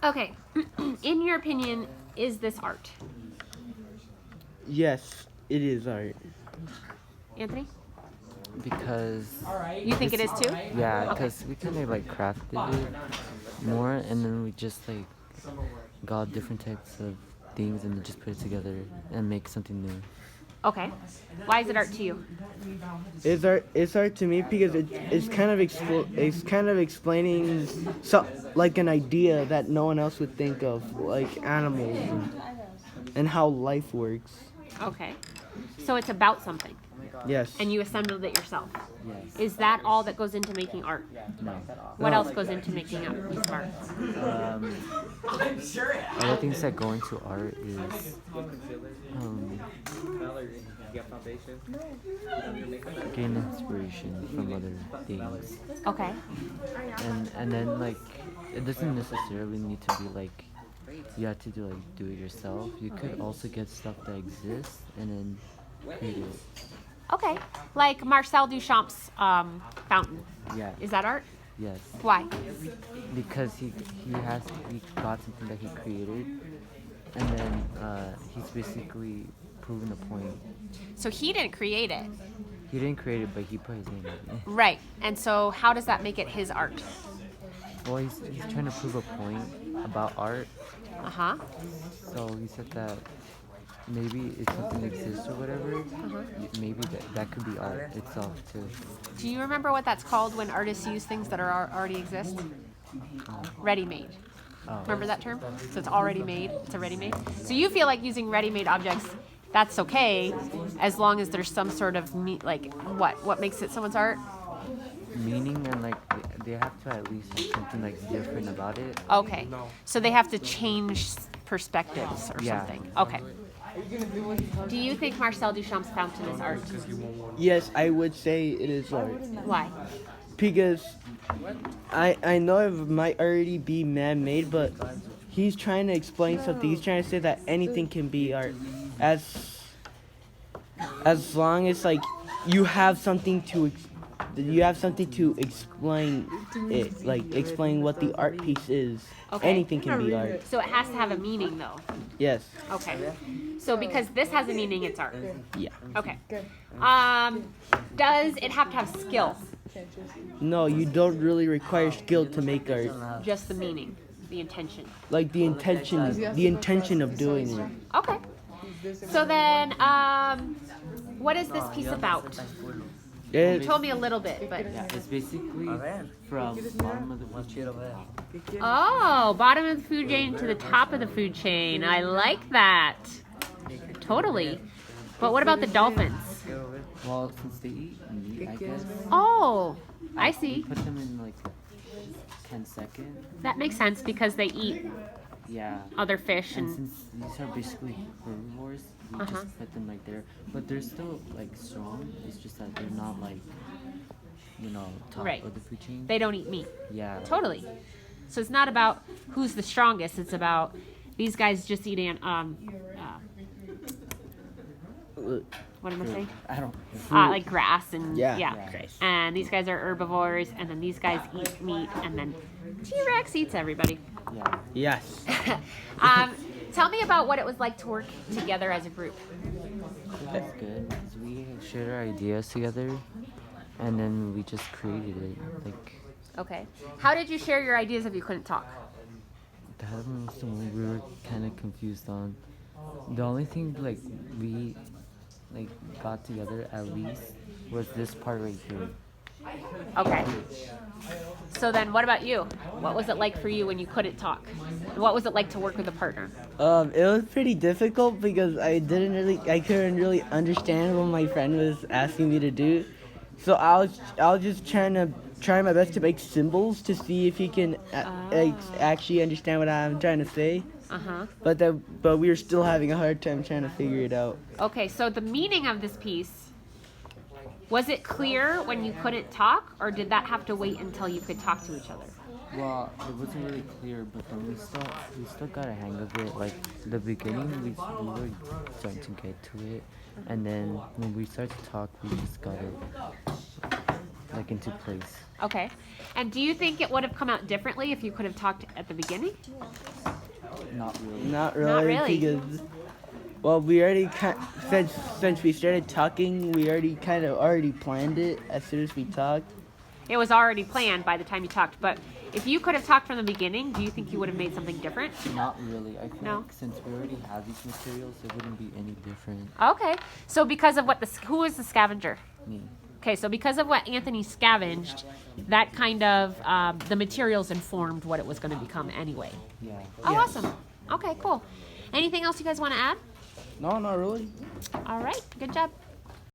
Okay. In your opinion, is this art? Yes, it is art. Anthony? Because You think it is too? yeah, Okay. because we kind of like crafted it more, and then we just like got different types of things and then just put it together and make something new. Okay. Why is it art to you? It's art to me because it's kind of it's kind of explaining like an idea that no one else would think of, like animals and how life works. Okay. So it's about something, Yes. and you assembled it yourself. Yes. Is that all that goes into making art? No. What No. else goes into making a piece of art? Other things that go into art is gain inspiration from other things, Okay. and then like it doesn't necessarily need to be like you have to do it yourself. You could also get stuff that exists and then create it. Okay. Like Marcel Duchamp's fountain. Yeah. Is that art? Yes. Why? Because he got something that he created, and then he's basically proven a point. So he didn't create it. He didn't create it, but he put his name on it. Right. And so how does that make it his art? Well, he's trying to prove a point about art. Uh-huh. So he said that maybe if something exists or whatever, maybe that could be art itself too. Do you remember what that's called when artists use things that are already exist? Ready-made. Oh. Remember that term? So it's already made. It's a ready-made. So you feel like using ready-made objects, that's okay, as long as there's some sort of like what makes it someone's art? Meaning, and like they have to at least have something like different about it. Okay. So they have to change perspectives or Yeah. something. Okay. Do you think Marcel Duchamp's fountain is art? Yes, I would say it is art Why? because I know it might already be man-made, but he's trying to explain something. He's trying to say that anything can be art, as long as like you have something to explain it, like explain what the art piece is. Okay. Anything can be art. So it has to have a meaning, though. Yes. Okay. So because this has a meaning, it's art. Yeah. Okay. Does it have to have skill? No, you don't really require skill to make art. Just the meaning, the intention. Like the intention of doing it. Okay. So then, what is this piece about? You It, told me a little bit, but Yeah, it's basically from bottom of the food chain to top. oh, bottom of the food chain to the top of the food chain. I like that. Totally. But what about the dolphins? Well, since they eat meat, I guess Oh, I see. put them in like 10 seconds. That makes sense because they eat Yeah. other fish And and since these are basically herbivores, we Uh-huh. just put them like there. But they're still like strong. It's just that they're not like, top Right. of the food chain. they don't eat meat. Yeah. Totally. So it's not about who's the strongest. It's about these guys just eating. What am I saying? I don't. Like grass and Yeah. Yeah. And these guys are herbivores, and then these guys eat meat, and then T-Rex eats everybody. Yeah. yes. Tell me about what it was like to work together as a group. It was good. 'Cause we shared our ideas together, and then we just created it. Like Okay. How did you share your ideas if you couldn't talk? that was the one we were kind of confused on. The only thing like we like got together at least was this part right here. Okay. So then, what about you? What was it like for you when you couldn't talk? What was it like to work with a partner? It was pretty difficult because I couldn't really understand what my friend was asking me to do. So I was just trying my best to make symbols to see if he can actually understand what I'm trying to say. Uh-huh. But we were still having a hard time trying to figure it out. Okay, so the meaning of this piece, was it clear when you couldn't talk, or did that have to wait until you could talk to each other? Well, it wasn't really clear, but then we still got a hang of it. Like the beginning, we were starting to get to it, and then when we started to talk, we just got it like into place. Okay. And do you think it would have come out differently if you could have talked at the beginning? Not really. Not really, really. because well, we already since we started talking, we already kind of already planned it as soon as we talked. It was already planned by the time you talked, but if you could have talked from the beginning, do you think you would have made something different? Not really. I feel No? like since we already have these materials, it wouldn't be any different. Okay. So because of what who was the scavenger? Me. Okay, so because of what Anthony scavenged, that kind of the materials informed what it was going to become anyway. Yeah. Oh, Yes. awesome. Okay, cool. Anything else you guys want to add? No, not really. All right, good job.